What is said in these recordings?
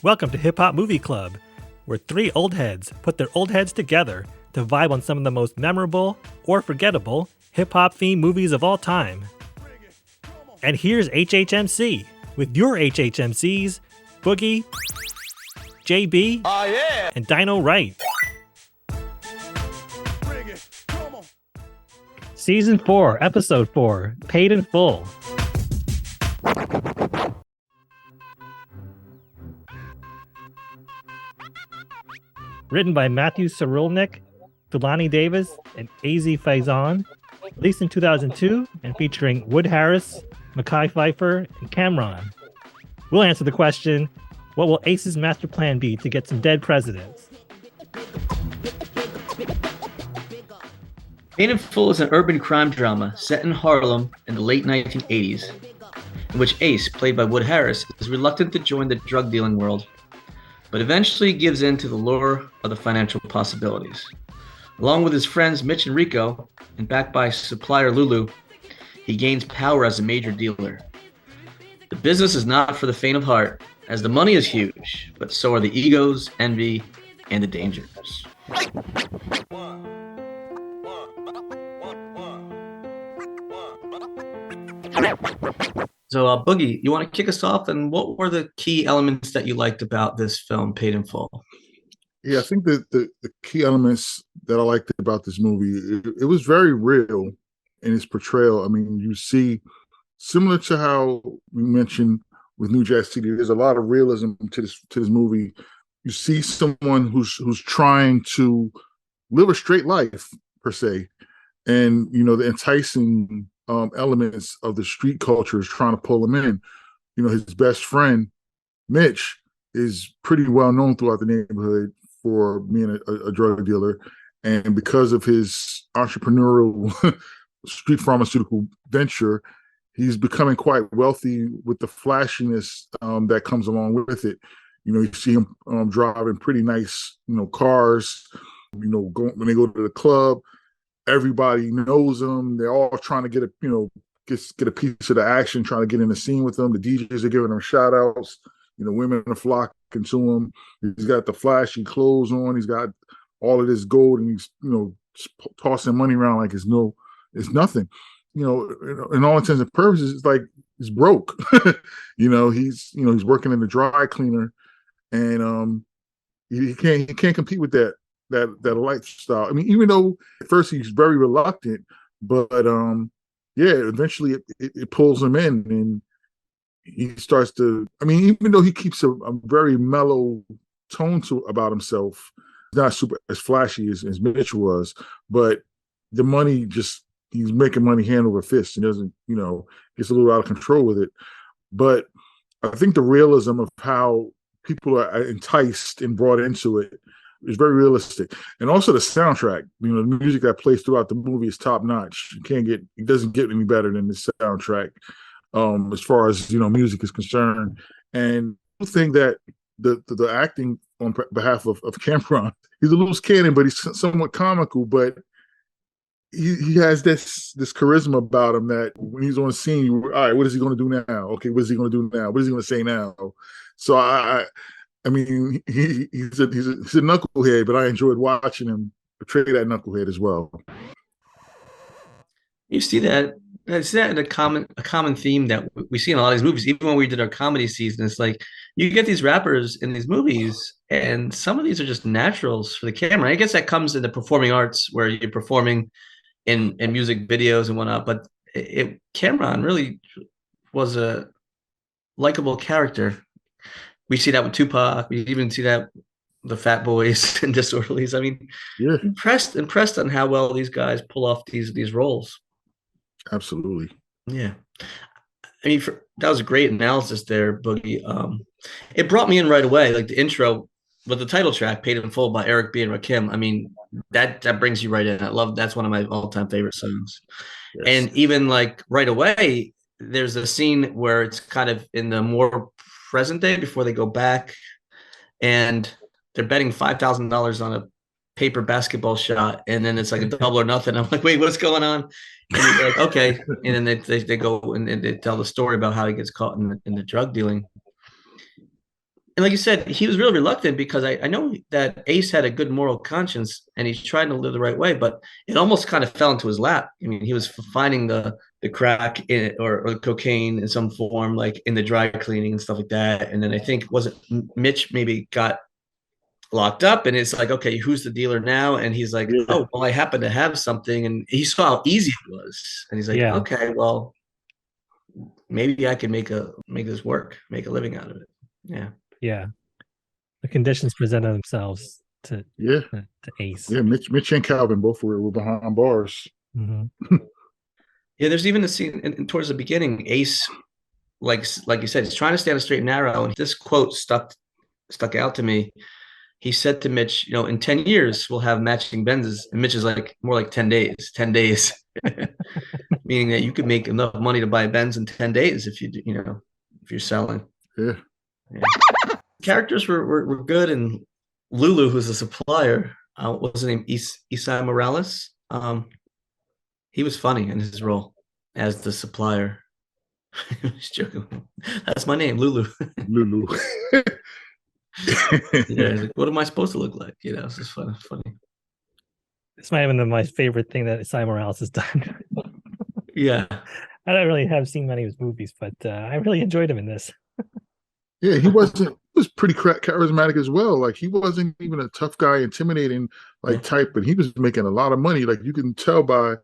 Welcome to Hip Hop Movie Club, where three old heads put their old heads together to vibe on some of the most memorable or forgettable hip hop themed movies of all time. And here's HHMC with your HHMCs, Boogie, JB, and Dino Wright. Season 4, Episode 4, Paid in Full. Written by Matthew Cyrilnik, Thulani Davis, and AZ Faison. Released in 2002 and featuring Wood Harris, Mekhi Phifer, and Cam'ron. We'll answer the question, what will Ace's master plan be to get some dead presidents? Paid in Full is an urban crime drama set in Harlem in the late 1980s, in which Ace, played by Wood Harris, is reluctant to join the drug dealing world, but eventually gives in to the lure of the financial possibilities. Along with his friends Mitch and Rico, and backed by supplier Lulu, he gains power as a major dealer. The business is not for the faint of heart, as the money is huge, but so are the egos, envy, and the dangers. So, Boogie, you want to kick us off? And what were the key elements that you liked about this film, Paid in Full? Yeah, I think that the key elements that I liked about this movie, it was very real in its portrayal. I mean, you see, similar to how we mentioned with New Jack City, there's a lot of realism to this movie. You see someone who's trying to live a straight life, per se, and the enticing elements of the street culture is trying to pull him in. His best friend, Mitch, is pretty well known throughout the neighborhood for being a drug dealer. And because of his entrepreneurial street pharmaceutical venture, he's becoming quite wealthy with the flashiness that comes along with it. You see him driving pretty nice, cars, when they go to the club, everybody knows him. They're all trying to get a piece of the action, trying to get in the scene with him. The DJs are giving him shout outs. Women are flocking to him. He's got the flashy clothes on. He's got all of this gold, and he's, tossing money around like it's nothing. In all intents and purposes, it's like he's broke. He's working in the dry cleaner, and he can't compete with that lifestyle. I mean, even though at first he's very reluctant, but eventually it pulls him in, and he starts to. I mean, even though he keeps a very mellow tone about himself, he's not super as flashy as Mitch was, but the money he's making money hand over fist. He doesn't, gets a little out of control with it. But I think the realism of how people are enticed and brought into it is very realistic. And also the soundtrack, the music that plays throughout the movie is top notch. It doesn't get any better than the soundtrack as far as, music is concerned. And I think that the acting on behalf of Cam'ron, he's a loose cannon, but he's somewhat comical, but he has this charisma about him that when he's on scene, all right, what is he going to do now? Okay, what is he going to do now? What is he going to say now? So I mean, he's a knucklehead, but I enjoyed watching him portray that knucklehead as well. You see that in a common theme that we see in a lot of these movies. Even when we did our comedy season, it's like you get these rappers in these movies, and some of these are just naturals for the camera. I guess that comes in the performing arts where you're performing in music videos and whatnot. But Cam'ron really was a likable character. We see that with Tupac. We even see that the Fat Boys and Disorderlies. I mean, yeah, impressed on how well these guys pull off these roles. Absolutely. Yeah. I mean, that was a great analysis there, Boogie. It brought me in right away, like the intro with the title track, Paid in Full by Eric B. and Rakim. I mean, that brings you right in. That's one of my all-time favorite songs. Yes. And even like right away, there's a scene where it's kind of in the more present day before they go back, and they're betting $5,000 on a paper basketball shot, and then it's like a double or nothing. I'm like, wait, what's going on? And you're like, okay. And then they go and they tell the story about how he gets caught in the drug dealing. And like you said, he was really reluctant because I know that Ace had a good moral conscience and he's trying to live the right way, but it almost kind of fell into his lap. I mean, he was finding the crack in it, or cocaine in some form, like in the dry cleaning and stuff like that. And then I think wasn't Mitch maybe got locked up, and it's like, okay, who's the dealer now? And he's like, Yeah. oh, well, I happen to have something, and he saw how easy it was, and he's like, Yeah. okay, well, maybe I can make this work, make a living out of it. Yeah. Yeah. The conditions presented themselves to Yeah. to Ace. Yeah. Mitch and Calvin both were behind bars. Mm-hmm. Yeah, there's even a scene towards the beginning. Ace, like you said, he's trying to stay on a straight and narrow, and this quote stuck out to me. He said to Mitch, in 10 years we'll have matching Benzes, and Mitch is like, more like 10 days, 10 days, meaning that you could make enough money to buy a Benz in 10 days if if you're selling. Yeah. Characters were good, and Lulu, who's a supplier, what's his name, Isai Morales. He was funny in his role as the supplier. That's my name, Lulu. Lulu. Yeah, he's like, what am I supposed to look like? It's just funny. This might have been my favorite thing that Isai Morales has done. Yeah. I don't really have seen many of his movies, but I really enjoyed him in this. Yeah, he was pretty charismatic as well. Like, he wasn't even a tough guy, intimidating type, but he was making a lot of money. Like, you can tell by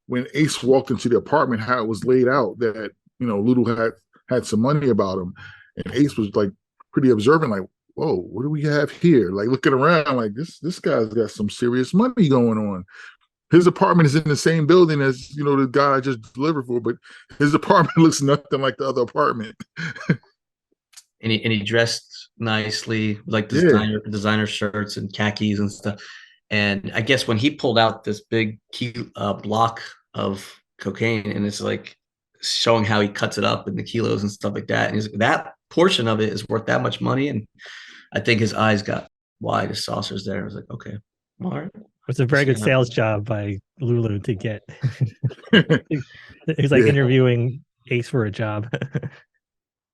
when Ace walked into the apartment how it was laid out that Lulu had some money about him, and Ace was like pretty observant. Like, whoa, what do we have here? Like, looking around, like this guy's got some serious money going on. His apartment is in the same building as the guy I just delivered for, but his apartment looks nothing like the other apartment. And he dressed nicely, like designer shirts and khakis and stuff. And I guess when he pulled out this big block of cocaine, and it's like showing how he cuts it up in the kilos and stuff like that, and he's like, that portion of it is worth that much money. And I think his eyes got wide as saucers there. I was like, okay, all right. It's a very good sales job by Lulu to get. He's like interviewing Ace for a job.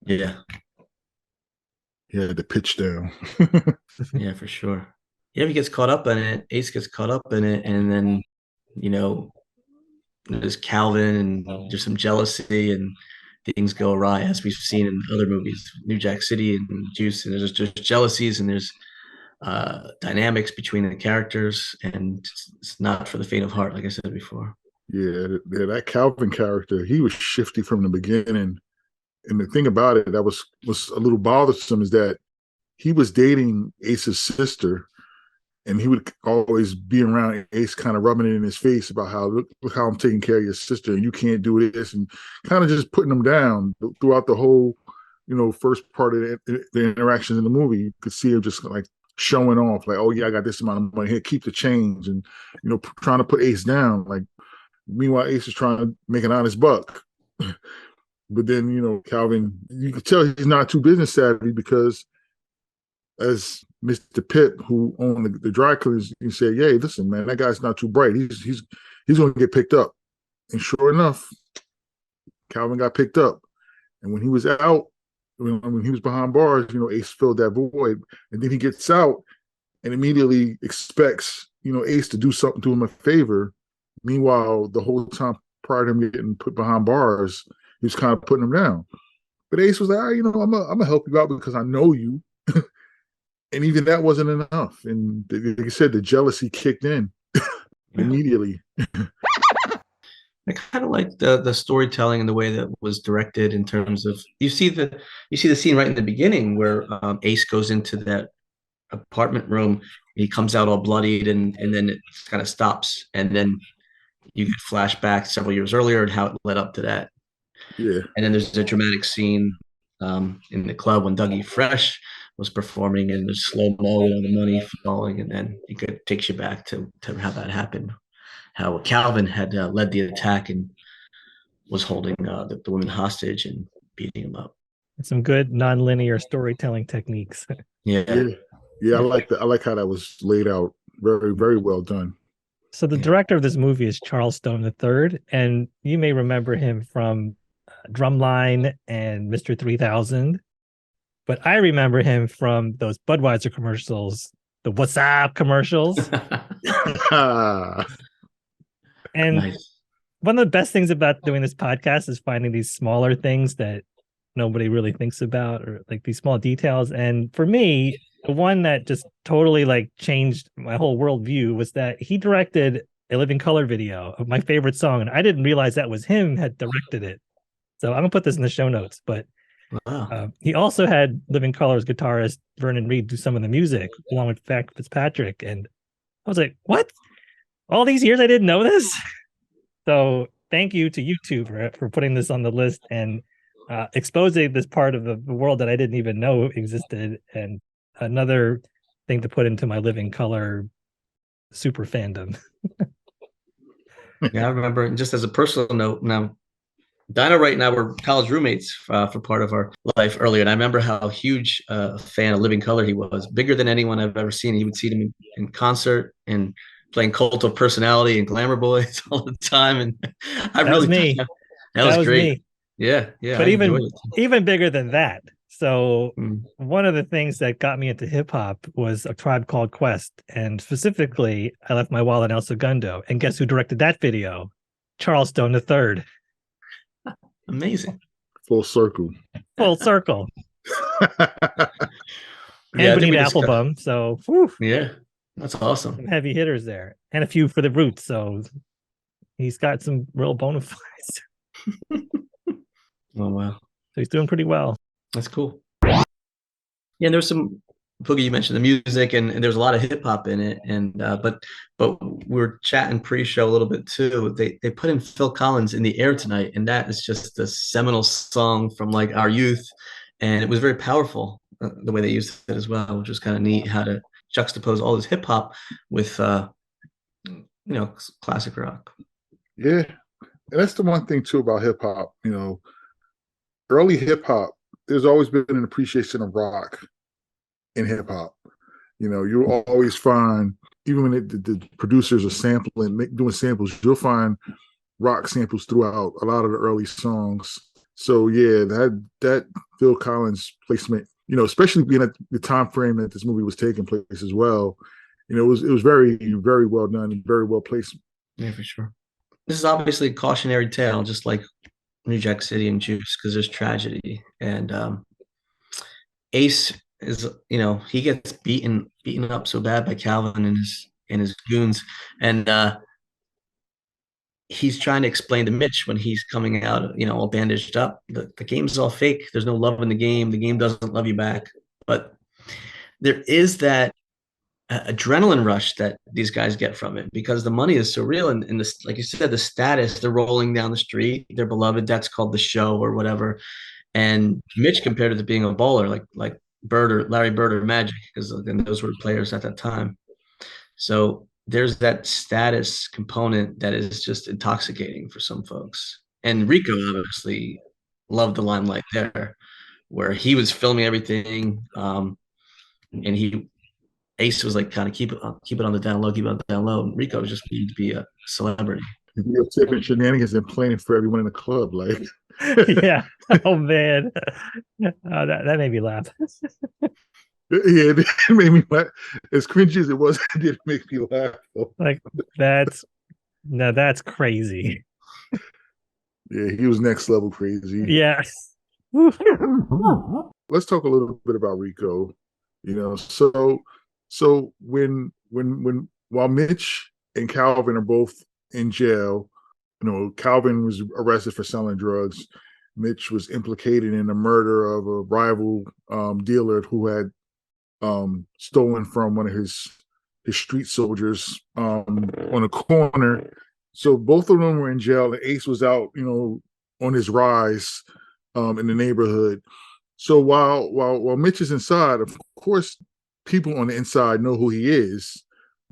Yeah. Yeah, the pitch down. Yeah, for sure. Yeah, he gets caught up in it. Ace gets caught up in it, and then there's Calvin, and there's some jealousy, and things go awry, as we've seen in other movies, New Jack City and Juice. And there's just jealousies, and there's dynamics between the characters, and it's not for the faint of heart, like I said before. Yeah, that Calvin character, he was shifty from the beginning. And the thing about it that was a little bothersome is that he was dating Ace's sister, and he would always be around Ace, kind of rubbing it in his face about how look how I'm taking care of your sister, and you can't do this, and kind of just putting him down throughout the whole, first part of the interactions in the movie. You could see him just like showing off, like, oh yeah, I got this amount of money here, keep the change, and trying to put Ace down. Like, meanwhile, Ace is trying to make an honest buck. But then, Calvin, you could tell he's not too business savvy, because as Mr. Pitt, who owned the dry cleaners, he said, "Hey, listen, man, that guy's not too bright. He's going to get picked up." And sure enough, Calvin got picked up. And when he was out, when he was behind bars, Ace filled that void. And then he gets out and immediately expects, Ace to do something to him a favor. Meanwhile, the whole time prior to him getting put behind bars, he was kind of putting him down. But Ace was like, all right, I'm gonna help you out because I know you. And even that wasn't enough. And like I said, the jealousy kicked in immediately. I kind of like the storytelling and the way that was directed, in terms of you see the scene right in the beginning where Ace goes into that apartment room, and he comes out all bloodied, and then it kind of stops, and then you get flashbacks several years earlier and how it led up to that. Yeah. And then there's a dramatic scene in the club when Dougie Fresh was performing, and there's slow-mo and the money falling, and then it takes you back to how that happened, how Calvin had led the attack and was holding the women hostage and beating them up. Some good nonlinear storytelling techniques. Yeah. I like that. I like how that was laid out. Very, very well done. So the director of this movie is Charles Stone III, and you may remember him from Drumline and Mr. 3000. But I remember him from those Budweiser commercials, the What's Up commercials. And Nice. one of the best things about doing this podcast is finding these smaller things that nobody really thinks about, or like these small details. And for me, the one that just totally like changed my whole worldview was that he directed a Living Color video of my favorite song. And I didn't realize that was him had directed it. So I'm gonna put this in the show notes, but Wow. he also had Living Color's guitarist Vernon Reid do some of the music along with Fitzpatrick. And I was like, what? All these years I didn't know this? So thank you to YouTube for putting this on the list and exposing this part of the world that I didn't even know existed. And another thing to put into my Living Color super fandom. Yeah, I remember. Just as a personal note, now Dino Wright and I were college roommates for part of our life earlier, and I remember how huge a fan of Living Color he was, bigger than anyone I've ever seen. He would see them in concert and playing Cult of Personality and Glamour Boys all the time, and I That really was me. that was great. Me. Yeah, yeah. But I enjoyed it. even bigger than that. So Mm. one of the things that got me into hip hop was A Tribe Called Quest, and specifically, I Left My Wallet in El Segundo. And guess who directed that video? Charleston III. Amazing. Full circle. Full circle. Yeah, And Bonita Applebum. So, whew, yeah, that's awesome. some heavy hitters there, and a few for the Roots. So he's got some real bona fides. Oh wow, So he's doing pretty well. that's cool. Yeah, and there's some Boogie. You mentioned the music, and there's a lot of hip hop in it. And but we were chatting pre-show a little bit too. They put in Phil Collins in the air tonight, and that is just a seminal song from like our youth, and it was very powerful the way they used it as well, which was kind of neat how to juxtapose all this hip hop with classic rock. Yeah. And that's the one thing too about hip hop, early hip hop, there's always been an appreciation of rock in hip hop. You'll always find, even when the producers are sampling, doing samples, you'll find rock samples throughout a lot of the early songs. So yeah, that Phil Collins placement, especially being at the time frame that this movie was taking place as well, it was very, very well done and very well placed. Yeah, for sure. This is obviously a cautionary tale, just like New Jack City and Juice, because there's tragedy. And Ace is, he gets beaten up so bad by Calvin and his goons, and he's trying to explain to Mitch when he's coming out, all bandaged up. The game's all fake. There's no love in the game. The game doesn't love you back. But there is that adrenaline rush that these guys get from it because the money is so real. And this, like you said, the status, they're rolling down the street, they're beloved. That's called the show or whatever. And Mitch compared it to being a bowler, like Larry Bird or Magic, because those were players at that time. So there's that status component that is just intoxicating for some folks. And Rico obviously loved the limelight there, where he was filming everything, and Ace was like kind of keep it on the down low, keep it on the down low. And Rico was just needed to be a celebrity. You're tipping shenanigans and playing for everyone in the club, like. Yeah. Oh man, that made me laugh. Yeah, it made me laugh. As cringy as it was, it did make me laugh. Like that's crazy. Yeah, he was next level crazy. Yeah. Let's talk a little bit about Rico. So while Mitch and Calvin are both in jail, Calvin was arrested for selling drugs. Mitch was implicated in the murder of a rival dealer who had stolen from one of his street soldiers on a corner. So both of them were in jail, and Ace was out, on his rise in the neighborhood. So while Mitch is inside, of course, people on the inside know who he is.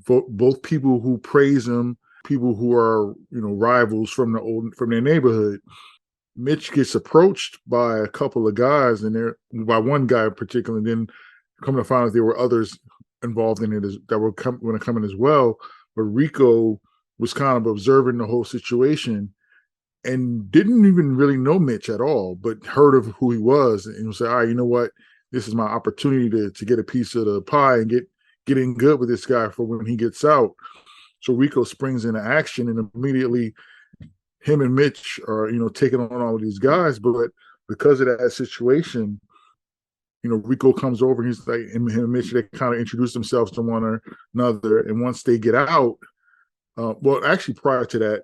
Both people who praise him, people who are rivals from their neighborhood. Mitch gets approached by a couple of guys, and by one guy in particular, and then come to find out there were others involved in it that were going to come in as well. But Rico was kind of observing the whole situation and didn't even really know Mitch at all, but heard of who he was and was like, all right, you know what? this is my opportunity to get a piece of the pie and get in good with this guy for when he gets out. So Rico springs into action, and immediately him and Mitch are, taking on all of these guys. But because of that situation, Rico comes over and he's like, him and Mitch, they kind of introduce themselves to one another. And once they get out, well, actually prior to that,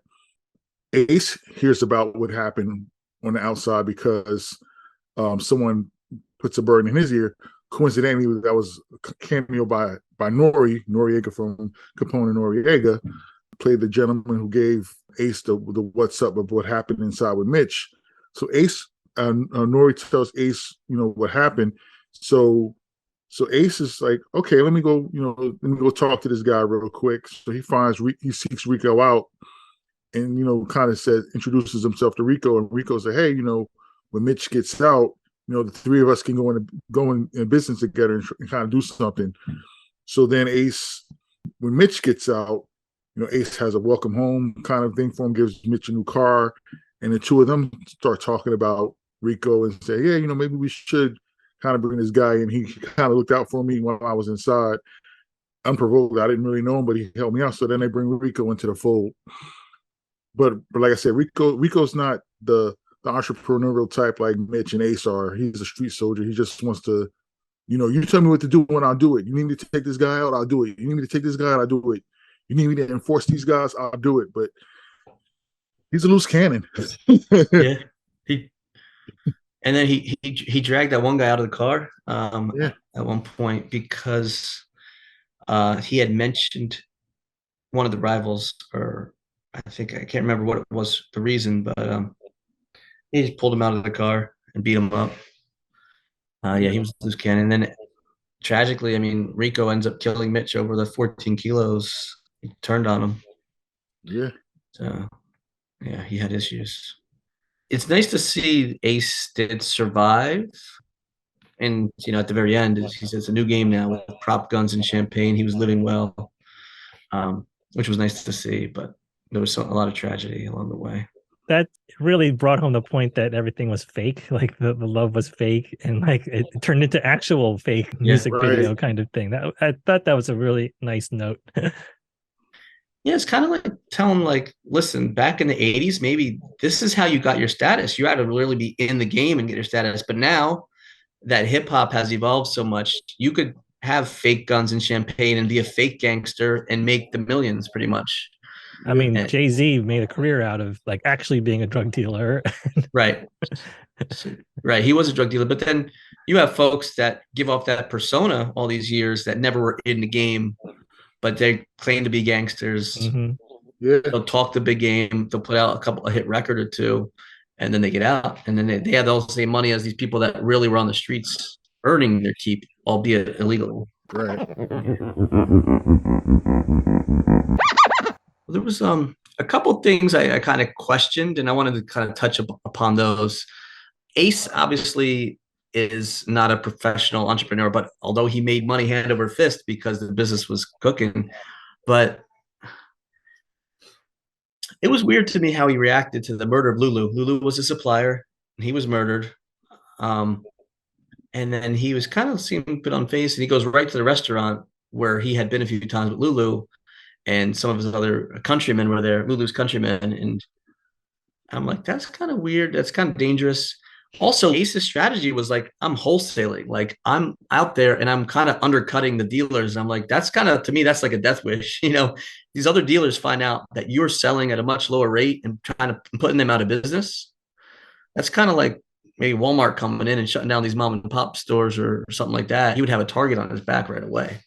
Ace hears about what happened on the outside because someone puts a bird in his ear. Coincidentally, that was a cameo by Noriega from Capone and Noriega, played the gentleman who gave Ace the what's up of what happened inside with Mitch. So Ace, Nori tells Ace, what happened. So Ace is like, okay, let me go talk to this guy real quick. So he seeks Rico out, and kind of introduces himself to Rico, and Rico said, hey, when Mitch gets out, the three of us can go in business together and kind of do something. So then Ace, when Mitch gets out, Ace has a welcome home kind of thing for him, gives Mitch a new car, and the two of them start talking about Rico and say, yeah, maybe we should kind of bring this guy in. He kind of looked out for me while I was inside, unprovoked. I didn't really know him, but he helped me out. So then they bring Rico into the fold. But like I said, Rico's not the entrepreneurial type like Mitch and Ace are. He's a street soldier. He just wants to, you tell me what to do and I'll do it. You need me to take this guy out, I'll do it. You need me to take this guy out, I'll do it. You need me to enforce these guys, I'll do it. But he's a loose cannon. Yeah. And then he dragged that one guy out of the car at one point because he had mentioned one of the rivals, or I can't remember what it was, the reason, but he just pulled him out of the car and beat him up. He was loose cannon. And then tragically, Rico ends up killing Mitch over the 14 kilos he turned on him. Yeah. So, yeah, he had issues. It's nice to see Ace did survive. And, at the very end, he says it's a new game now with prop guns and champagne. He was living well, which was nice to see. But there was a lot of tragedy along the way. That really brought home the point that everything was fake, like the love was fake, and like it turned into actual fake music video kind of thing. I thought that was a really nice note. Yeah, it's kind of like telling, like, listen, back in the 80s, maybe this is how you got your status. You had to really be in the game and get your status. But now that hip hop has evolved so much, you could have fake guns and champagne and be a fake gangster and make the millions pretty much. Jay-Z made a career out of like actually being a drug dealer. Right. Right. He was a drug dealer, but then you have folks that give off that persona all these years that never were in the game, but they claim to be gangsters. Mm-hmm. Yeah. They'll talk the big game. They'll put out a hit record or two, and then they get out. And then they have all the same money as these people that really were on the streets earning their keep, albeit illegally. Right. There was a couple things I kind of questioned, and I wanted to kind of touch upon those. Ace obviously is not a professional entrepreneur, but although he made money hand over fist because the business was cooking, but it was weird to me how he reacted to the murder of Lulu. Lulu was a supplier, and he was murdered. And then he was kind of seemed put on face, and he goes right to the restaurant where he had been a few times with Lulu, and some of his other countrymen were there, Lulu's countrymen. And I'm like, that's kind of weird. That's kind of dangerous. Also, Ace's strategy was like, I'm wholesaling. Like, I'm out there and I'm kind of undercutting the dealers. I'm like, that's kind of, to me, that's like a death wish. These other dealers find out that you're selling at a much lower rate and trying to putting them out of business. That's kind of like maybe Walmart coming in and shutting down these mom and pop stores or something like that. He would have a target on his back right away.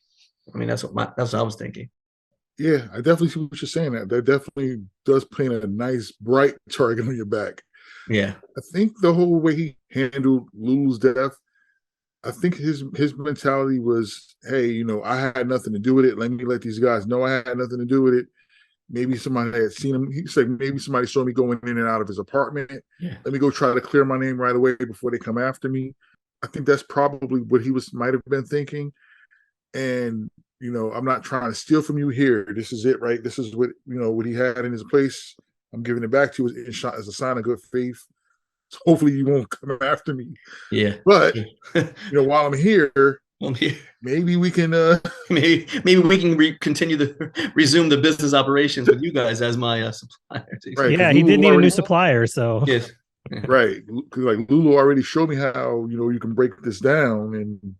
That's what I was thinking. Yeah, I definitely see what you're saying. That definitely does paint a nice, bright target on your back. Yeah. I think the whole way he handled Lulu's death, I think his mentality was, hey, I had nothing to do with it. Let me let these guys know I had nothing to do with it. Maybe somebody had seen him. He said maybe somebody saw me going in and out of his apartment. Yeah. Let me go try to clear my name right away before they come after me. I think that's probably what he might have been thinking. And I'm not trying to steal from you here. This is it, right? This is what what he had in his place. I'm giving it back to you as a sign of good faith. So hopefully you won't come after me. Yeah. But while I'm here, Well, maybe we can maybe we can resume the business operations with you guys as my suppliers. Right, Yeah, he did need a new supplier, so Yes. Right. Like Lulu already showed me how, you can break this down and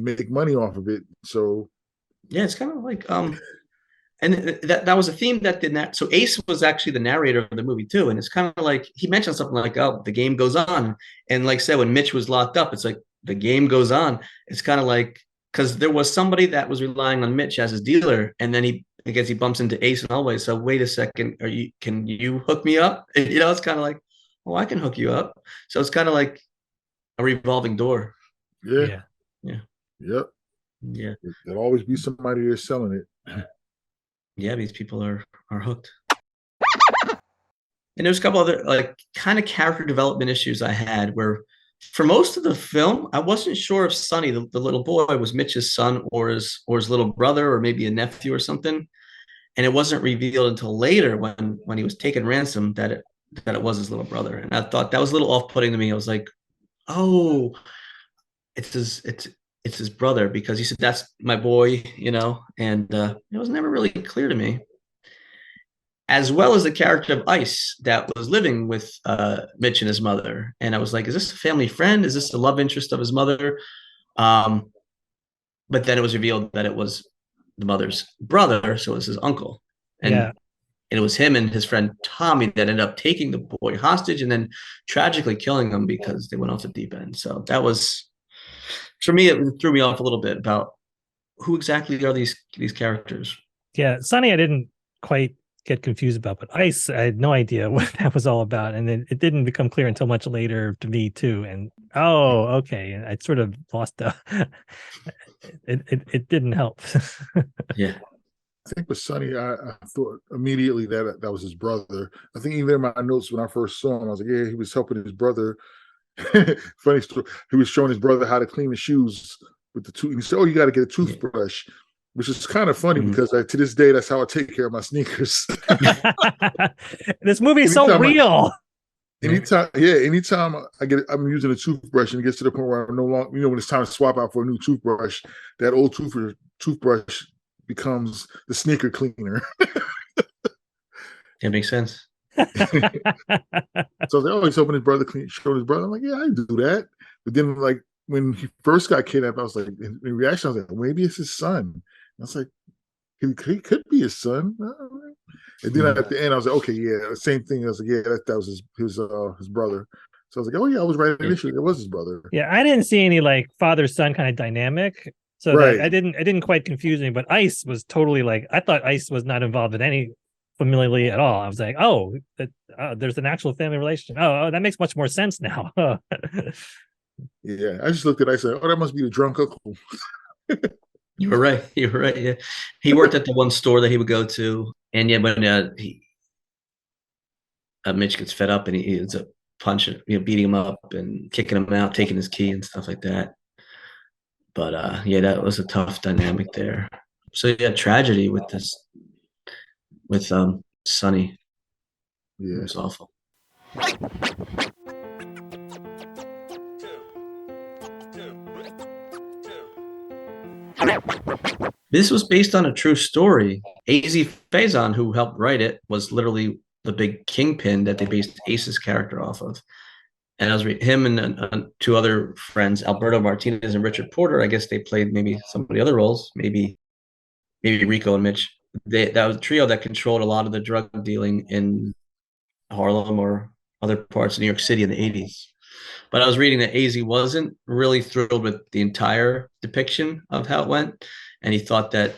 make money off of it. So yeah, it's kind of like and that was a theme that did not. So Ace was actually the narrator of the movie too, and it's kind of like he mentioned something like, "Oh, the game goes on," and like I said, when Mitch was locked up, it's like the game goes on. It's kind of like because there was somebody that was relying on Mitch as his dealer, and then I guess he bumps into Ace and always. So wait a second, can you hook me up? And, it's kind of like, oh, I can hook you up. So it's kind of like a revolving door. yeah. Yeah. There'll always be somebody there selling it. Yeah, these people are hooked. And there's a couple other like kind of character development issues I had where for most of the film, I wasn't sure if Sonny, the little boy, was Mitch's son or his little brother or maybe a nephew or something. And it wasn't revealed until later when he was taken ransom that it was his little brother. And I thought that was a little off-putting to me. I was like, oh, it's his brother, because he said, that's my boy, and it was never really clear to me. As well as the character of Ice that was living with Mitch and his mother. And I was like, is this a family friend? Is this the love interest of his mother? But then it was revealed that it was the mother's brother, so it was his uncle. And it was him and his friend Tommy that ended up taking the boy hostage and then tragically killing him because they went off the deep end. So that was, for me, it threw me off a little bit about who exactly are these characters. Yeah, Sonny, I didn't quite get confused about, but Ice, I had no idea what that was all about, and then it didn't become clear until much later to me too. And okay, and I sort of lost it didn't help. Yeah. I think with Sonny, I thought immediately that was his brother. I think even in my notes when I first saw him, I was like, yeah, he was helping his brother. Funny story. He was showing his brother how to clean his shoes with the tooth. He said, "Oh, you got to get a toothbrush," which is kind of funny because to this day, that's how I take care of my sneakers. This movie is so real. Anytime I'm using a toothbrush and it gets to the point where I'm no longer, when it's time to swap out for a new toothbrush, that old toothbrush becomes the sneaker cleaner. That makes sense. So I was like, oh, he's hoping his brother showed his brother. I'm like, yeah, I do that. But then, like, when he first got kidnapped, I was like, in reaction, I was like, maybe it's his son. And I was like, he could be his son. And then at the end, I was like, okay, yeah, same thing. I was like, yeah, that was his brother. So I was like, oh yeah, I was right initially. It was his brother. Yeah, I didn't see any like father-son kind of dynamic. So right. I didn't quite confuse me, but Ice was totally like, I thought Ice was not involved in any familially at all. I was like, there's an actual family relation. Oh, that makes much more sense now. Yeah, I just looked at Ice and said, oh, that must be the drunk uncle. You were right. Yeah, he worked at the one store that he would go to, and yeah, when Mitch gets fed up and he ends up punching, beating him up and kicking him out, taking his key and stuff like that. But yeah, that was a tough dynamic there. So yeah, tragedy with Sonny. Yeah, it was awful. This was based on a true story. AZ Faison, who helped write it, was literally the big kingpin that they based Ace's character off of. And I was him and two other friends, Alberto Martinez and Richard Porter. I guess they played maybe some of the other roles, maybe Rico and Mitch. That was a trio that controlled a lot of the drug dealing in Harlem or other parts of New York City in the 80s. But I was reading that AZ wasn't really thrilled with the entire depiction of how it went. And he thought that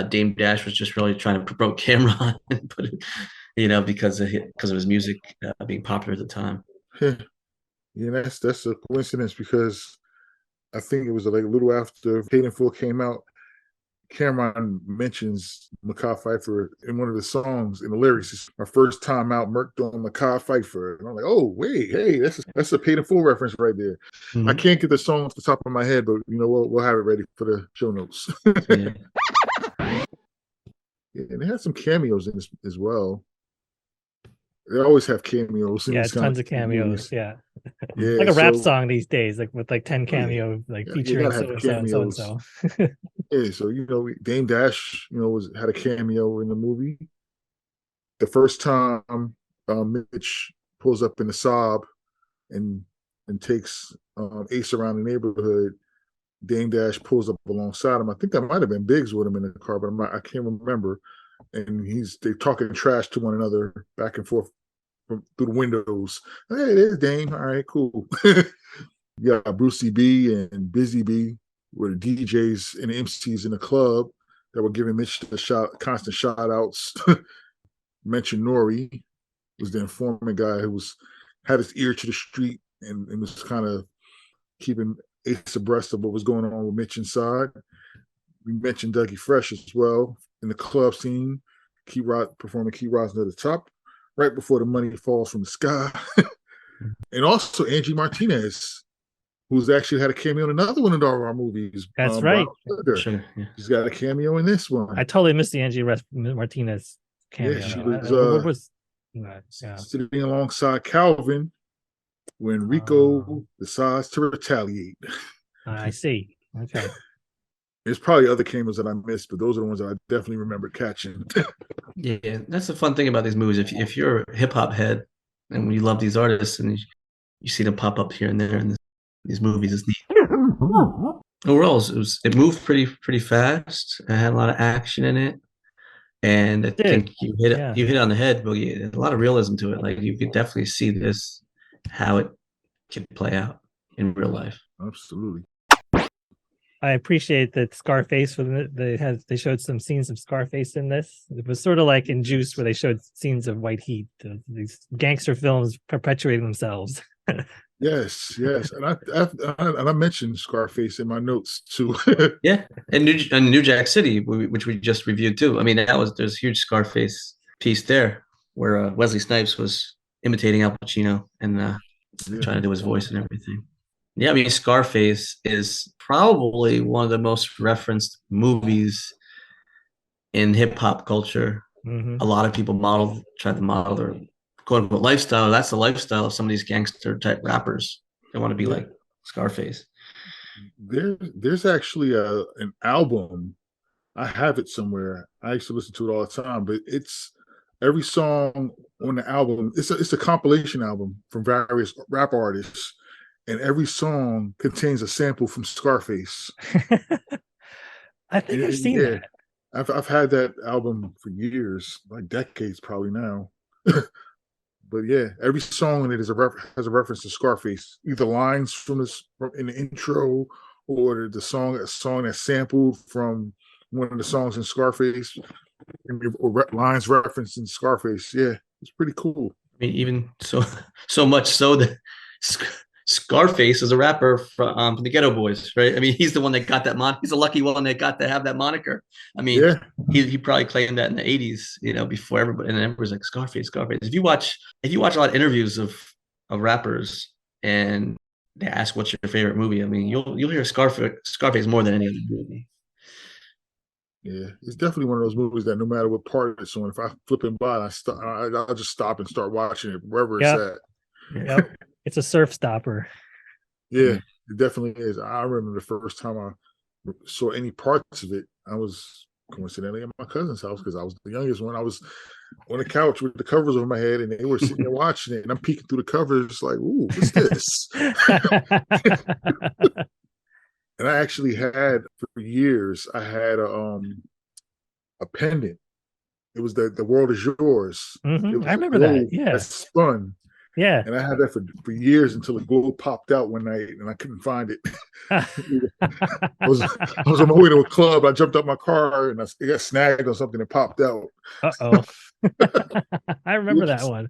Dame Dash was just really trying to promote Cam'ron and put it, because of his music being popular at the time. Yeah, that's a coincidence because I think it was like a little after Paid in Full came out, Cam'ron mentions Mekhi Phifer in one of the songs in the lyrics. It's my first time out murked on Mekhi Phifer. And I'm like, oh, wait, hey, that's a Paid in Full reference right there. Mm-hmm. I can't get the song off the top of my head, but we'll have it ready for the show notes. Yeah, and they had some cameos in this as well. They always have cameos. In Yeah, these kind tons of cameos. movies. Yeah. Yeah, Like a rap so song these days, like with like 10 oh, yeah. cameo, like You featuring gotta so have and so and so and cameos. so. Yeah, so Dame Dash, had a cameo in the movie. The first time Mitch pulls up in the Saab and takes Ace around the neighborhood, Dame Dash pulls up alongside him. I think that might have been Biggs with him in the car, but I can't remember. And they're talking trash to one another back and forth through the windows. Hey, there's Dame. All right, cool. Yeah, Brucey B and Busy B were the DJs and the MCs in the club that were giving Mitch the constant shout outs. Mentioned Nori was the informant guy who had his ear to the street and was kind of keeping Ace abreast of what was going on with Mitch inside. We mentioned Dougie Fresh as well in the club scene, performing Key Rising to the Top right before the money falls from the sky. And also Angie Martinez, who's actually had a cameo in another one of our movies. That's right. Sure, yeah. She's got a cameo in this one. I totally missed the Angie Martinez cameo. Yeah, she was sitting alongside Calvin when Rico decides to retaliate. I see. Okay. There's probably other cameos that I missed, but those are the ones that I definitely remember catching. Yeah, that's the fun thing about these movies. If you're a hip hop head and you love these artists and you see them pop up here and there in these movies, it's neat. Overall, it moved pretty fast. It had a lot of action in it, and I think you hit on the head, Boogie. A lot of realism to it. Like you could definitely see how it could play out in real life. Absolutely. I appreciate that Scarface they showed some scenes of Scarface in this. It was sort of like in Juice where they showed scenes of White Heat, these gangster films perpetuating themselves. Yes, and I mentioned Scarface in my notes too. Yeah, and New Jack City, which we just reviewed too. I mean, there's a huge Scarface piece there where Wesley Snipes was imitating Al Pacino and trying to do his voice and everything. Yeah, I mean, Scarface is probably one of the most referenced movies in hip hop culture. Mm-hmm. A lot of people try to model their quote unquote lifestyle. That's the lifestyle of some of these gangster type rappers. They want to be like Scarface. There's actually an album. I have it somewhere. I used to listen to it all the time, but it's every song on the album. It's a compilation album from various rap artists. And every song contains a sample from Scarface. I think I've seen that. I've had that album for years, like decades probably now. But yeah, every song in it has a reference to Scarface, either lines from in the intro or a song that's sampled from one of the songs in Scarface, or lines referenced in Scarface. Yeah, it's pretty cool. I mean, even so much so that Scarface is a rapper from the Ghetto Boys, right? I mean, he's the one that got that he's a lucky one that got to have that moniker. I mean, he probably claimed that in the 80s, before everybody, and everybody's like Scarface. If you watch a lot of interviews of rappers and they ask what's your favorite movie, I mean, you'll hear Scarface more than any other movie. Yeah, it's definitely one of those movies that no matter what part it's on, if I flip and by, I'll just stop and start watching it wherever it's at. Yep. It's a surf stopper. Yeah, it definitely is. I remember the first time I saw any parts of it, I was coincidentally at my cousin's house because I was the youngest one. I was on the couch with the covers over my head, and they were sitting there watching it, and I'm peeking through the covers like, "Ooh, what's this?" And I actually had for years. I had a pendant. It was the world is yours. Mm-hmm. I remember that. Yeah, that spun. Yeah, and I had that for years until the glow popped out one night, and I couldn't find it. I was on my way to a club. I jumped out my car, and it got snagged on something and popped out. Uh-oh. I remember that one.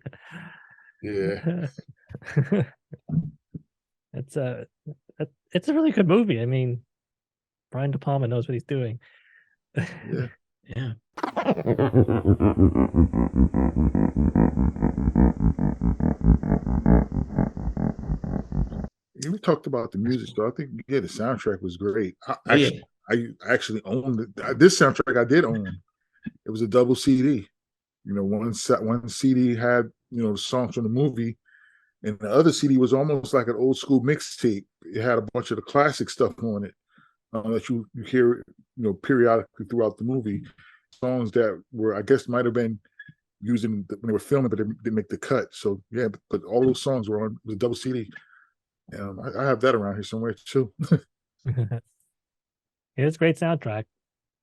Yeah. It's a really good movie. I mean, Brian De Palma knows what he's doing. Yeah. We talked about the music, so I think the soundtrack was great. I actually owned it. This soundtrack I did own. It was a double CD. One CD had the songs from the movie, and the other CD was almost like an old school mixtape. It had a bunch of the classic stuff on it that you hear, periodically throughout the movie. Songs that were, I guess, might have been using when they were filming, but they didn't make the cut. So yeah, but all those songs were on the double CD. I have that around here somewhere too. It's a great soundtrack.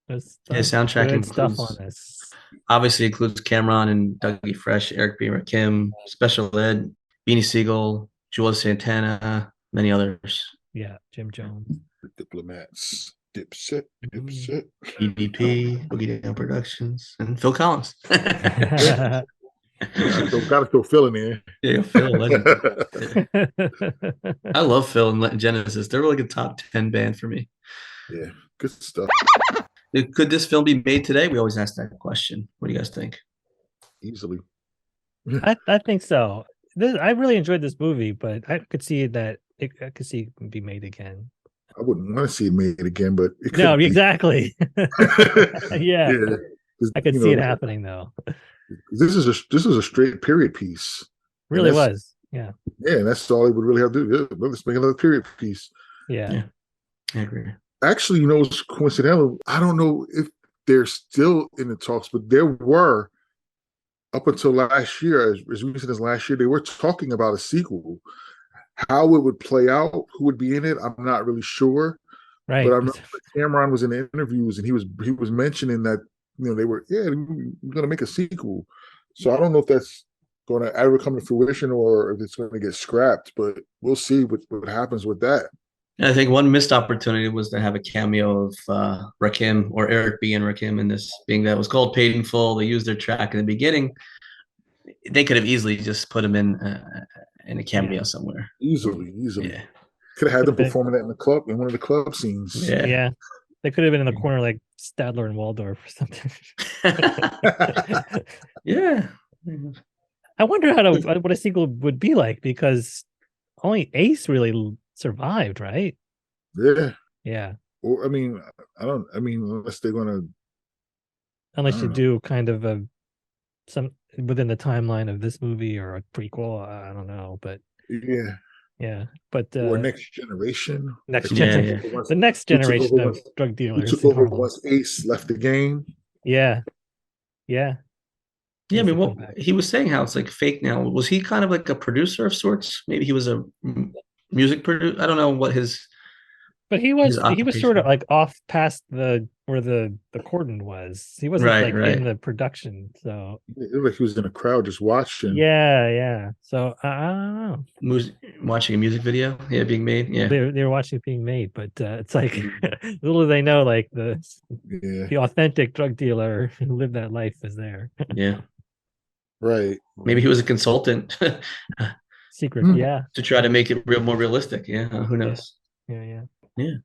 There's soundtrack good includes, stuff on this. Obviously includes Cam'ron and Dougie Fresh, Eric B. and Rakim, Special Ed, Beanie Siegel, Jules Santana, many others. Yeah, Jim Jones. The Diplomats, Dipset, EDP, Boogie Down Productions, and Phil Collins. Got to throw Phil in there. Yeah, Phil, legend. I love Phil and Genesis. They're like a top 10 band for me. Yeah, good stuff. Could this film be made today? We always ask that question. What do you guys think? Easily. I think so. I really enjoyed this movie, but I could see that it can be made again. I wouldn't want to see it made again, but it could no, be. Exactly. yeah. I could see it happening though. This is a straight period piece. Really was. Yeah. Yeah, and that's all they would really have to do. Yeah, let's make another period piece. Yeah. I agree. Actually, it's coincidental. I don't know if they're still in the talks, but there were up until last year, as recent as last year, they were talking about a sequel. How it would play out, who would be in it, I'm not really sure. Right. But I remember Cam'ron was in the interviews and he was mentioning that they were we're going to make a sequel. So I don't know if that's going to ever come to fruition or if it's going to get scrapped. But we'll see what happens with that. I think one missed opportunity was to have a cameo of Rakim or Eric B. and Rakim in this, being that it was called Paid in Full. They used their track in the beginning. They could have easily just put him in a cameo somewhere. Easily. Yeah. Could have had them performing that in one of the club scenes. Yeah. They could have been in the corner like Stadler and Waldorf or something. Yeah. I wonder what a sequel would be like, because only Ace really survived, right? Yeah. Yeah. Or unless they're gonna, unless you do kind of some within the timeline of this movie or a prequel, I don't know, but yeah, but or next generation, the next generation of drug dealers who took over once Ace left the game. Yeah. I mean, he was saying how it's like fake now. Was he kind of like a producer of sorts? Maybe he was a music producer. I don't know what his. But he was sort of like off past where the cordon was. He wasn't in the production. So it looked like he was in a crowd just watching. Yeah. So I don't know. Watching a music video, being made. Yeah, they were watching it being made, but it's like little do they know, like the authentic drug dealer who lived that life is there. Yeah. Right. Maybe he was a consultant. Secret, to try to make it more realistic. Yeah, who knows? Yeah.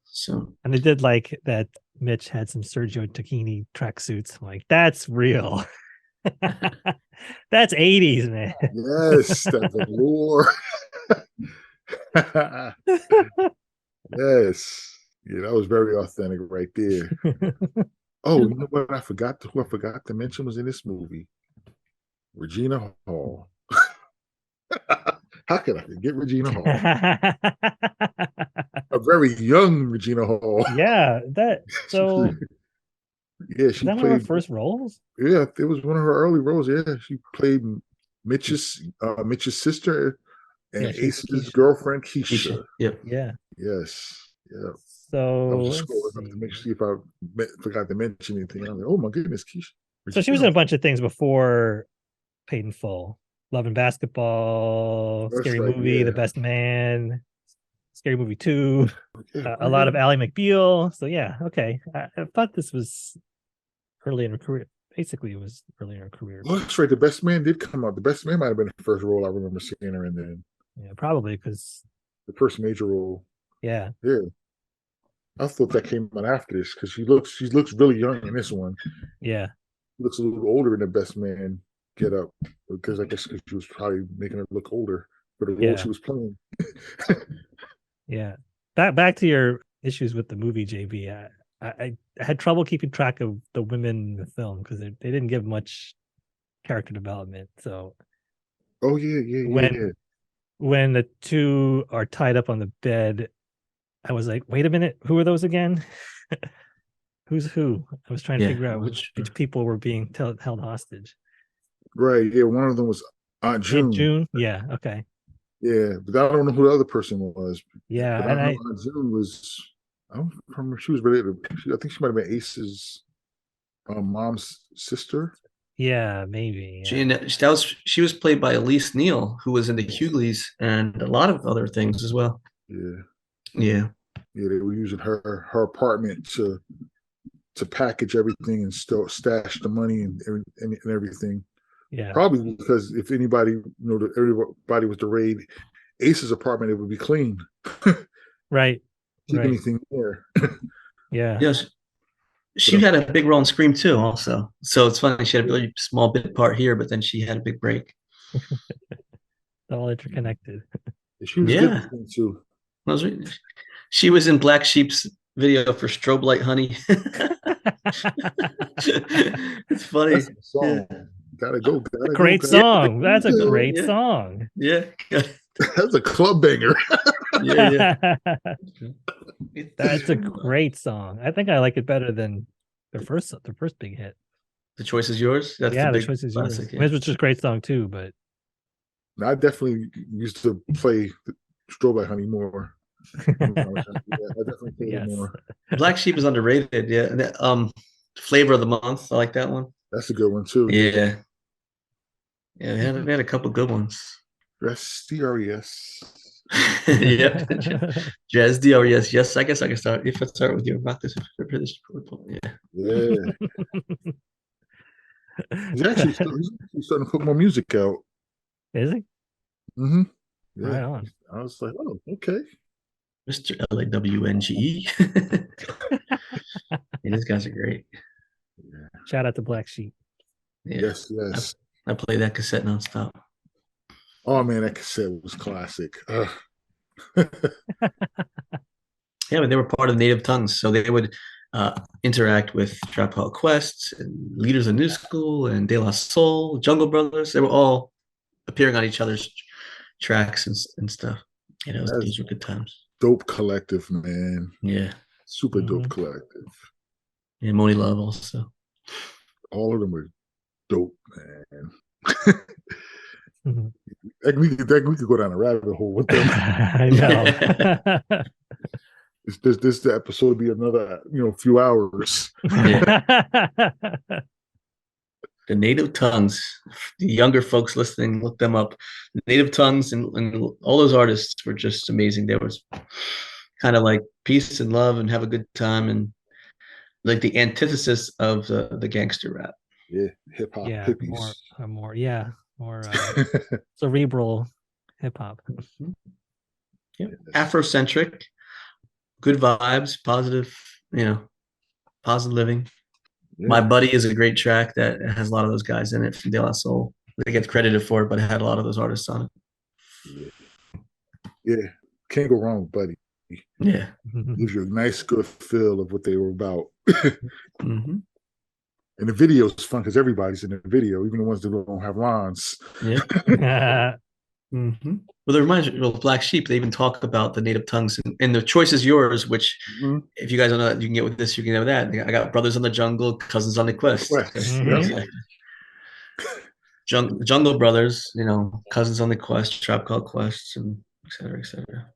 So, and they did like that. Mitch had some Sergio Tacchini tracksuits. I'm like, that's real. That's 80s, man. Yes, that's allure. Yes. Yeah, that was very authentic right there. Oh, you know what? Who I forgot to mention was in this movie? Regina Hall. How could I forget Regina Hall? A very young Regina Hall. Yeah, she played one of her first roles. Yeah, it was one of her early roles. Yeah, she played Mitch's sister and Ace's girlfriend, Keisha. Yep. Yeah. Yes. Yeah. So I was just scrolling up to see if I forgot to mention anything. I was like, oh my goodness, Keisha. So she was in a bunch of things before Paid in Full. Love and Basketball, Scary Movie, The Best Man, Scary Movie 2, a lot of Ally McBeal. So okay. I thought this was early in her career. Basically, it was early in her career. Oh, that's right. The Best Man did come out. The Best Man might have been the first role I remember seeing her in. Then, yeah, probably because the first major role. Yeah. I thought that came out after this because she looks really young in this one. Yeah, looks a little older in The Best Man get up, because I guess she was probably making her look older for the role she was playing. Yeah. Back to your issues with the movie, JB. I had trouble keeping track of the women in the film because they didn't give much character development. So Oh yeah. When the two are tied up on the bed, I was like, wait a minute, who are those again? Who's who? I was trying to figure out which people were being held hostage. Right. Yeah. One of them was Aunt June. Aunt June? Yeah. Okay. Yeah, but I don't know who the other person was. Yeah, but I know Aunt June was. I don't remember if she was related. I think she might have been Ace's mom's sister. Yeah, maybe. Yeah. She was played by Elise Neal, who was in the Hughleys and a lot of other things as well. Yeah. They were using her apartment to package everything and still stash the money and everything. Yeah, probably because if anybody everybody was to raid Ace's apartment, it would be clean. Right. Keep anything there. Yeah. Yes. She had a big role in Scream too, also. So it's funny. She had a really small bit part here, but then she had a big break. All interconnected. She was good too. She was in Black Sheep's video for Strobelite Honey. It's funny. That's a song. Gotta go. Great song. That's a great song. Yeah. That's a club banger. Yeah. That's a great song. I think I like it better than the first big hit. The Choice Is Yours. That's the Choice Is Yours. Yeah. It was just a great song too, but I definitely used to play Strobelite Honey more. I definitely played it more. Black Sheep is underrated. Yeah. Flavor of the Month. I like that one. That's a good one too. Yeah. Yeah, they had a couple good ones. Dress DRES. Yeah. Jazz DRES. Yes, I guess I can start. If I start with you about this, yeah. He's actually starting to put more music out. Is he? Mm-hmm. Yeah. Right on. I was like, oh, okay. Mr. LAWNGE. These guys are great. Yeah. Shout out to Black Sheep. Yeah. Yes. I play that cassette nonstop. Oh man, that cassette was classic. Yeah, but they were part of Native Tongues, so they would interact with Trap Called Quest and Leaders of New School and De La Soul, Jungle Brothers. They were all appearing on each other's tracks and stuff. These were good times. Dope collective, man. Yeah. Super dope collective. Yeah, Moni Love also. All of them were dope, man. We could go down a rabbit hole with them. I know. This episode would be another few hours. Yeah. The Native Tongues, the younger folks listening, look them up. The Native Tongues and all those artists were just amazing. There was kind of like peace and love and have a good time, and like the antithesis of the gangster rap. Yeah, hip hop. Yeah, hippies. more cerebral hip hop. Yeah. Afrocentric, good vibes, positive, positive living. Yeah. My Buddy is a great track that has a lot of those guys in it from De La Soul. They get credited for it, but it had a lot of those artists on it. Yeah. Can't go wrong with Buddy. Yeah. Gives you a nice, good feel of what they were about. And the video is fun because everybody's in the video, even the ones that don't have lines. Yeah. Well, it reminds me of Black Sheep. They even talk about the Native Tongues and The Choice Is Yours, which if you guys don't know that, you can get with this, you can get with that. I got Brothers on the Jungle, Cousins on the Quest. Jungle Brothers, Cousins on the Quest, Trap Called Quest, and et cetera, et cetera.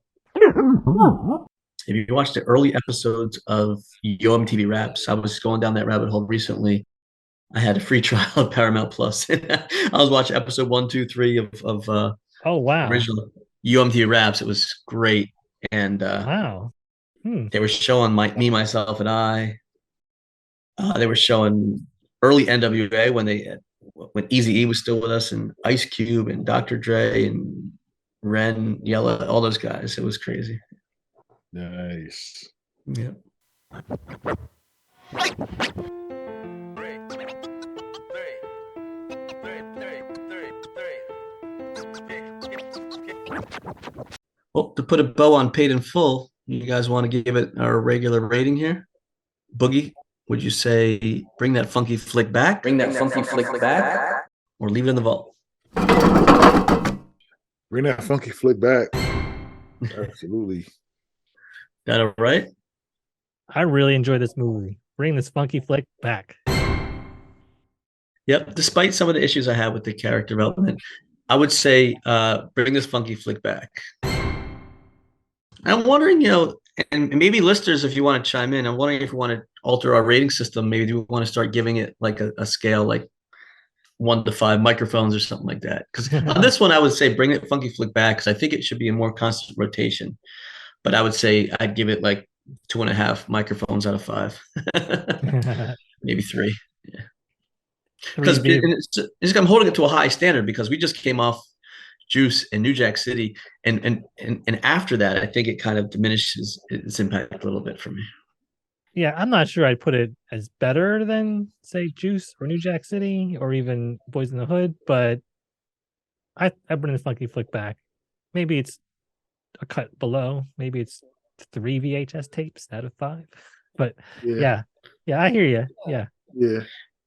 If you watched the early episodes of Yo MTV Raps, I was going down that rabbit hole recently. I had a free trial of Paramount Plus. I was watching episode 1, 2, 3 of oh wow, original Yo MTV Raps. It was great, and wow, they were showing Me, Myself, and I. They were showing early NWA when Eazy-E was still with us, and Ice Cube and Dr. Dre and Ren, Yella, all those guys. It was crazy. Nice. Yeah. Well, to put a bow on Paid in Full, you guys want to give it our regular rating here? Boogie, would you say bring that funky flick back? Or leave it in the vault? Bring that funky flick back. Absolutely. Got it right? I really enjoy this movie. Bring this funky flick back. Yep. Despite some of the issues I have with the character development, I would say bring this funky flick back. I'm wondering, and maybe listeners, if you want to chime in, I'm wondering if we want to alter our rating system. Maybe do we want to start giving it like a scale, like 1 to 5 microphones or something like that? Because on this one, I would say bring it funky flick back because I think it should be in more constant rotation. But I would say I'd give it like 2.5 microphones out of 5, maybe 3. Yeah, because I'm holding it to a high standard because we just came off Juice in New Jack City, and after that, I think it kind of diminishes its impact a little bit for me. Yeah, I'm not sure I'd put it as better than, say, Juice or New Jack City or even Boys in the Hood, but I bring the funky flick back. Maybe it's a cut below. Maybe it's 3 VHS tapes out of 5. But yeah, I hear you. Yeah.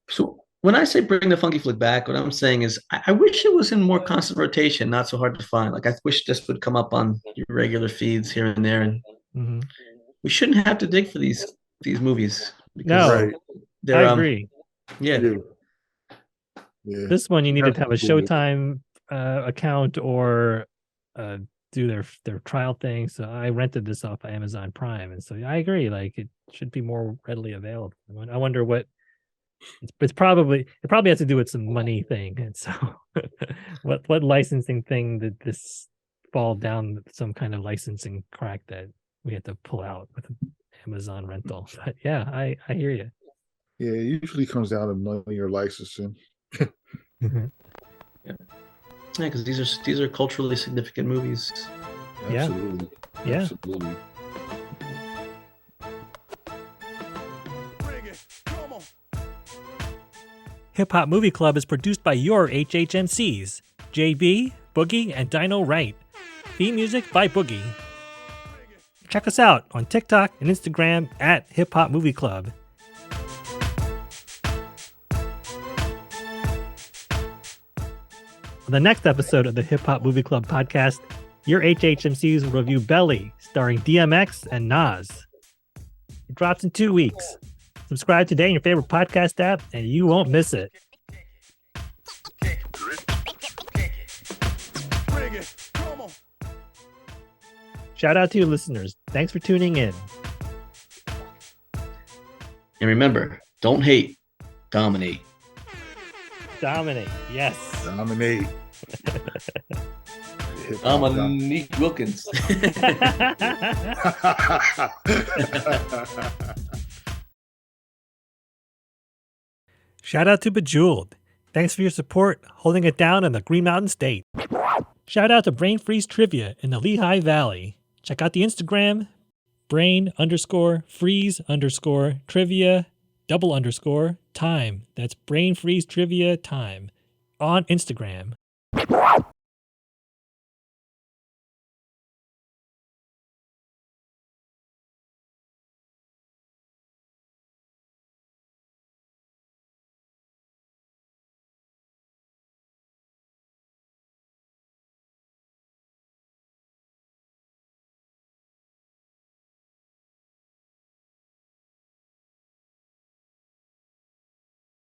So when I say bring the funky flick back, what I'm saying is I wish it was in more constant rotation, not so hard to find. Like I wish this would come up on your regular feeds here and there, and we shouldn't have to dig for these movies. No, I agree. Yeah. This one you needed to have a Showtime account or do their trial thing. So I rented this off of Amazon Prime, and so I agree. Like it should be more readily available. I wonder what. It probably has to do with some money thing, and so what licensing thing did this fall down some kind of licensing crack that we had to pull out with Amazon rental? But yeah, I hear you. Yeah, it usually comes down to money or licensing. Yeah, because these are culturally significant movies. Absolutely. Yeah. Absolutely. Hip Hop Movie Club is produced by your HHMCs, JB, Boogie, and Dino Wright. Theme music by Boogie. Check us out on TikTok and Instagram at Hip Hop Movie Club. On the next episode of the Hip Hop Movie Club podcast, your HHMCs will review Belly, starring DMX and Nas. It drops in 2 weeks. Subscribe today in your favorite podcast app, and you won't miss it. Shout out to you listeners. Thanks for tuning in. And remember, don't hate, dominate. Dominate, yes. Dominate. Dominique Wilkins. Shout out to Bejeweled. Thanks for your support, holding it down in the Green Mountain State. Shout out to Brain Freeze Trivia in the Lehigh Valley. Check out the Instagram, brain_freeze_trivia_time. That's Brain Freeze Trivia Time on Instagram.